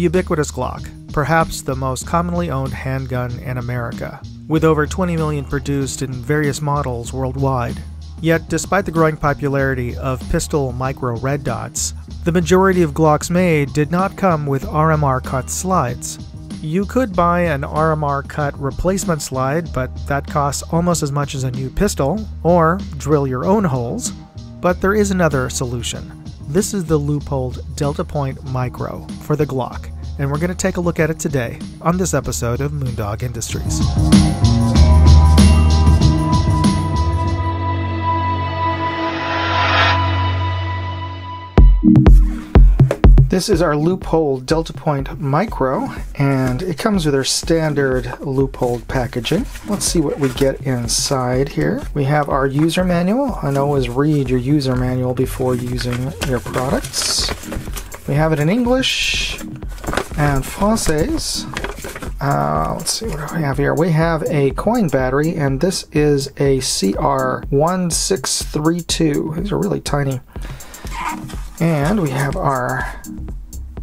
ubiquitous Glock, perhaps the most commonly owned handgun in America, with over 20 million produced in various models worldwide. Yet, despite the growing popularity of pistol micro red dots, the majority of Glocks made did not come with RMR cut slides. You could buy an RMR cut replacement slide, but that costs almost as much as a new pistol, or drill your own holes. But there is another solution. This is the Leupold Deltapoint Micro for the Glock, and we're going to take a look at it today on this episode of Moondog Industries. This is our Leupold Deltapoint Micro, and it comes with our standard Leupold packaging. Let's see what we get inside here. We have our user manual, and always read your user manual before using your products. We have it in English and Francais. Let's see what do we have here. We have a coin battery, and this is a CR1632. These are really tiny. And we have our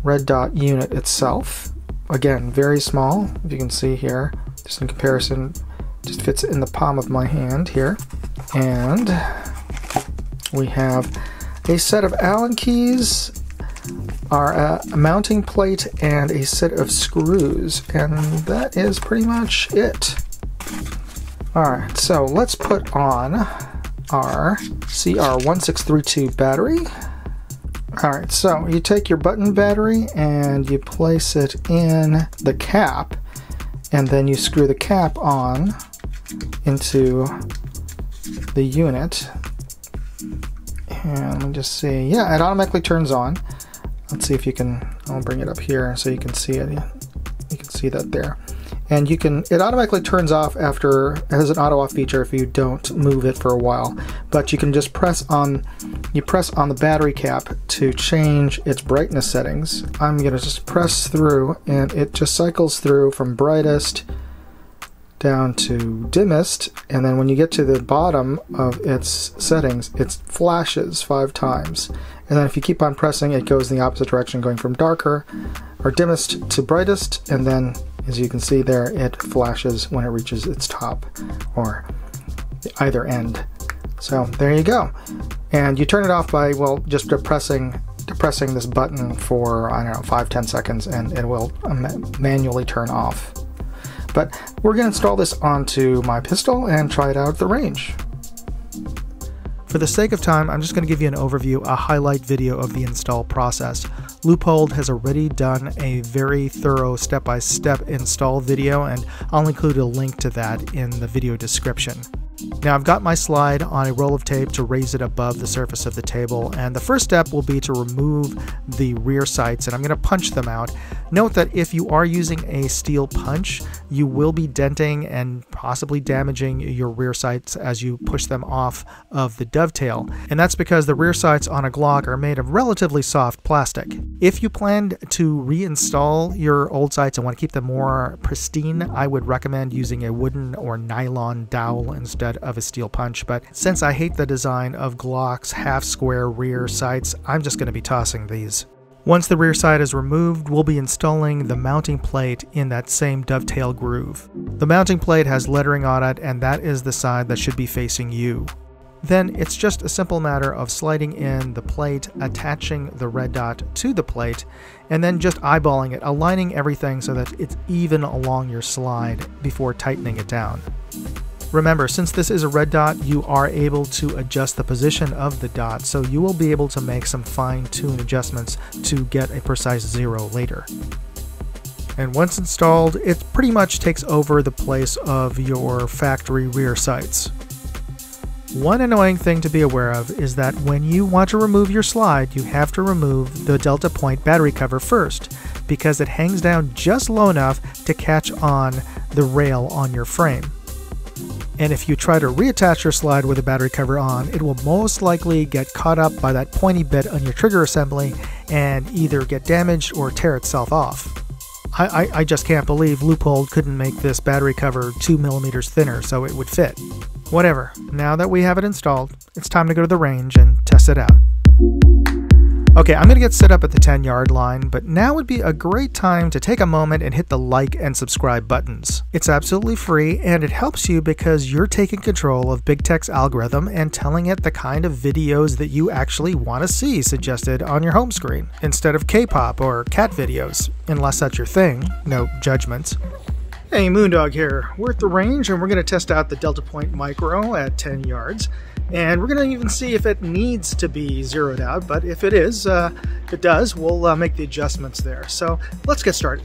red dot unit itself. Again, very small, if you can see here. Just in comparison, just fits in the palm of my hand here. And we have a set of Allen keys, our mounting plate, and a set of screws. And that is pretty much it. Alright, so let's put on our CR1632 battery. Alright, so you take your button battery and you place it in the cap, and then you screw the cap on into the unit. And let me just see. Yeah, it automatically turns on. Let's see if you can, I'll bring it up here so you can see it. You can see that there. And you can, it automatically turns off after, it has an auto off feature if you don't move it for a while. But you can just press on the battery cap to change its brightness settings. I'm going to just press through, and it just cycles through from brightest down to dimmest. And then when you get to the bottom of its settings, it flashes 5 times. And then if you keep on pressing, it goes in the opposite direction, going from darker or dimmest to brightest, and then as you can see there, it flashes when it reaches its top or either end. So there you go. And you turn it off by, well, just depressing this button for, I don't know, 5-10 seconds, and it will manually turn off. But we're going to install this onto my pistol and try it out at the range. For the sake of time, I'm just going to give you an overview, a highlight video of the install process. Leupold has already done a very thorough step-by-step install video, and I'll include a link to that in the video description. Now I've got my slide on a roll of tape to raise it above the surface of the table, and the first step will be to remove the rear sights, and I'm going to punch them out. Note that if you are using a steel punch, you will be denting and possibly damaging your rear sights as you push them off of the dovetail, and that's because the rear sights on a Glock are made of relatively soft plastic. If you planned to reinstall your old sights and want to keep them more pristine, I would recommend using a wooden or nylon dowel instead of a steel punch, but since I hate the design of Glock's half-square rear sights, I'm just going to be tossing these. Once the rear sight is removed, we'll be installing the mounting plate in that same dovetail groove. The mounting plate has lettering on it, and that is the side that should be facing you. Then it's just a simple matter of sliding in the plate, attaching the red dot to the plate, and then just eyeballing it, aligning everything so that it's even along your slide before tightening it down. Remember, since this is a red dot, you are able to adjust the position of the dot, so you will be able to make some fine-tuned adjustments to get a precise 0 later. And once installed, it pretty much takes over the place of your factory rear sights. One annoying thing to be aware of is that when you want to remove your slide, you have to remove the Deltapoint battery cover first, because it hangs down just low enough to catch on the rail on your frame. And if you try to reattach your slide with the battery cover on, it will most likely get caught up by that pointy bit on your trigger assembly and either get damaged or tear itself off. I just can't believe Leupold couldn't make this battery cover 2 millimeters thinner so it would fit. Whatever, now that we have it installed, it's time to go to the range and test it out. Okay, I'm going to get set up at the 10-yard line, but now would be a great time to take a moment and hit the like and subscribe buttons. It's absolutely free, and it helps you because you're taking control of Big Tech's algorithm and telling it the kind of videos that you actually want to see suggested on your home screen, instead of K-pop or cat videos, unless that's your thing. No judgments. Hey, Moondog here. We're at the range, and we're going to test out the Deltapoint Micro at 10 yards. And we're going to even see if it needs to be zeroed out, but if it is, if it does, we'll make the adjustments there. So let's get started.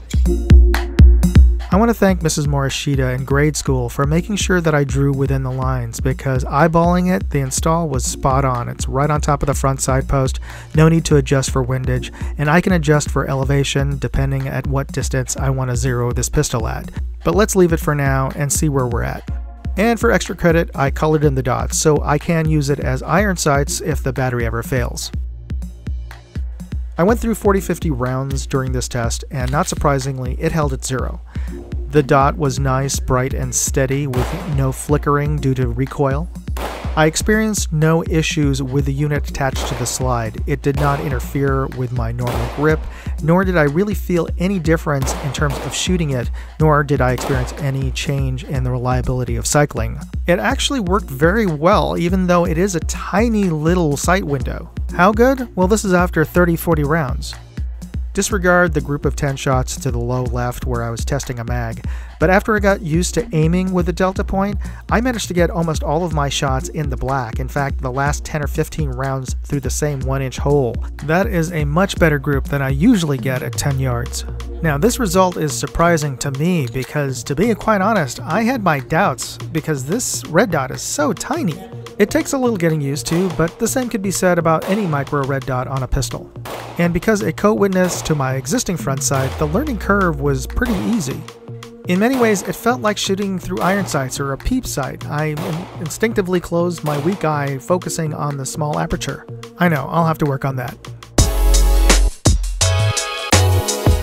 I want to thank Mrs. Morishita in grade school for making sure that I drew within the lines, because eyeballing it, the install was spot on. It's right on top of the front side post, no need to adjust for windage, and I can adjust for elevation depending at what distance I want to zero this pistol at. But let's leave it for now and see where we're at. And for extra credit, I colored in the dots, so I can use it as iron sights if the battery ever fails. I went through 40-50 rounds during this test, and not surprisingly, it held at 0. The dot was nice, bright, and steady with no flickering due to recoil. I experienced no issues with the unit attached to the slide. It did not interfere with my normal grip, nor did I really feel any difference in terms of shooting it, nor did I experience any change in the reliability of cycling. It actually worked very well, even though it is a tiny little sight window. How good? Well, this is after 30-40 rounds. Disregard the group of 10 shots to the low left where I was testing a mag, but after I got used to aiming with the Deltapoint, I managed to get almost all of my shots in the black. In fact, the last 10 or 15 rounds through the same 1-inch hole. That is a much better group than I usually get at 10 yards. Now, this result is surprising to me because, to be quite honest, I had my doubts because this red dot is so tiny. It takes a little getting used to, but the same could be said about any micro red dot on a pistol. And because it co-witnessed to my existing front sight, the learning curve was pretty easy. In many ways, it felt like shooting through iron sights or a peep sight. I instinctively closed my weak eye, focusing on the small aperture. I know, I'll have to work on that.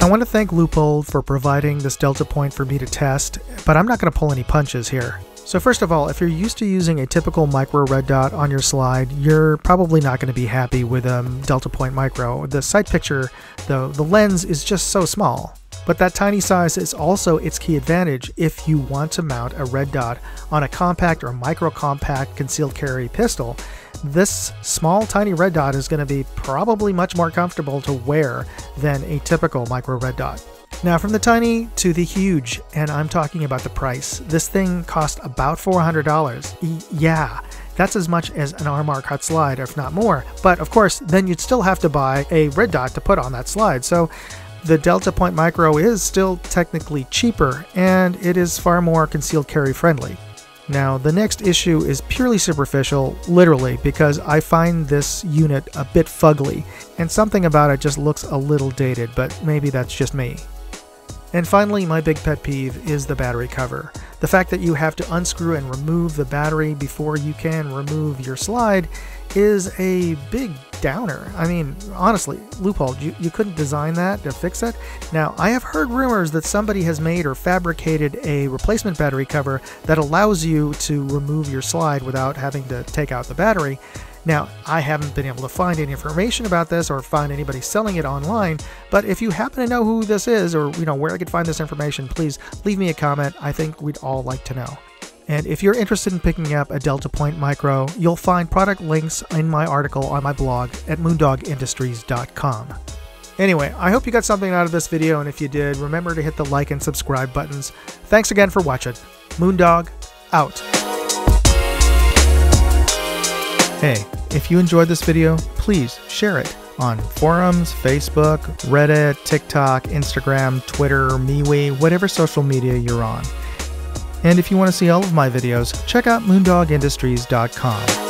I want to thank Leupold for providing this Deltapoint for me to test, but I'm not going to pull any punches here. So first of all, if you're used to using a typical micro red dot on your slide, you're probably not going to be happy with Deltapoint Micro. The sight picture, the lens is just so small. But that tiny size is also its key advantage if you want to mount a red dot on a compact or micro compact concealed carry pistol. This small tiny red dot is going to be probably much more comfortable to wear than a typical micro red dot. Now, from the tiny to the huge, and I'm talking about the price, this thing cost about $400. Yeah, that's as much as an RMR cut slide, if not more. But of course, then you'd still have to buy a red dot to put on that slide. So the Deltapoint Micro is still technically cheaper, and it is far more concealed carry friendly. Now, the next issue is purely superficial, literally, because I find this unit a bit fugly, and something about it just looks a little dated, but maybe that's just me. And finally, my big pet peeve is the battery cover. The fact that you have to unscrew and remove the battery before you can remove your slide is a big downer. I mean, honestly, Leupold, you couldn't design that to fix it? Now, I have heard rumors that somebody has made or fabricated a replacement battery cover that allows you to remove your slide without having to take out the battery. Now, I haven't been able to find any information about this or find anybody selling it online, but if you happen to know who this is or where I could find this information, please leave me a comment. I think we'd all like to know. And if you're interested in picking up a Deltapoint Micro, you'll find product links in my article on my blog at moondogindustries.com. Anyway, I hope you got something out of this video, and if you did, remember to hit the like and subscribe buttons. Thanks again for watching. Moondog, out. Hey, if you enjoyed this video, please share it on forums, Facebook, Reddit, TikTok, Instagram, Twitter, MeWe, whatever social media you're on. And if you want to see all of my videos, check out moondogindustries.com.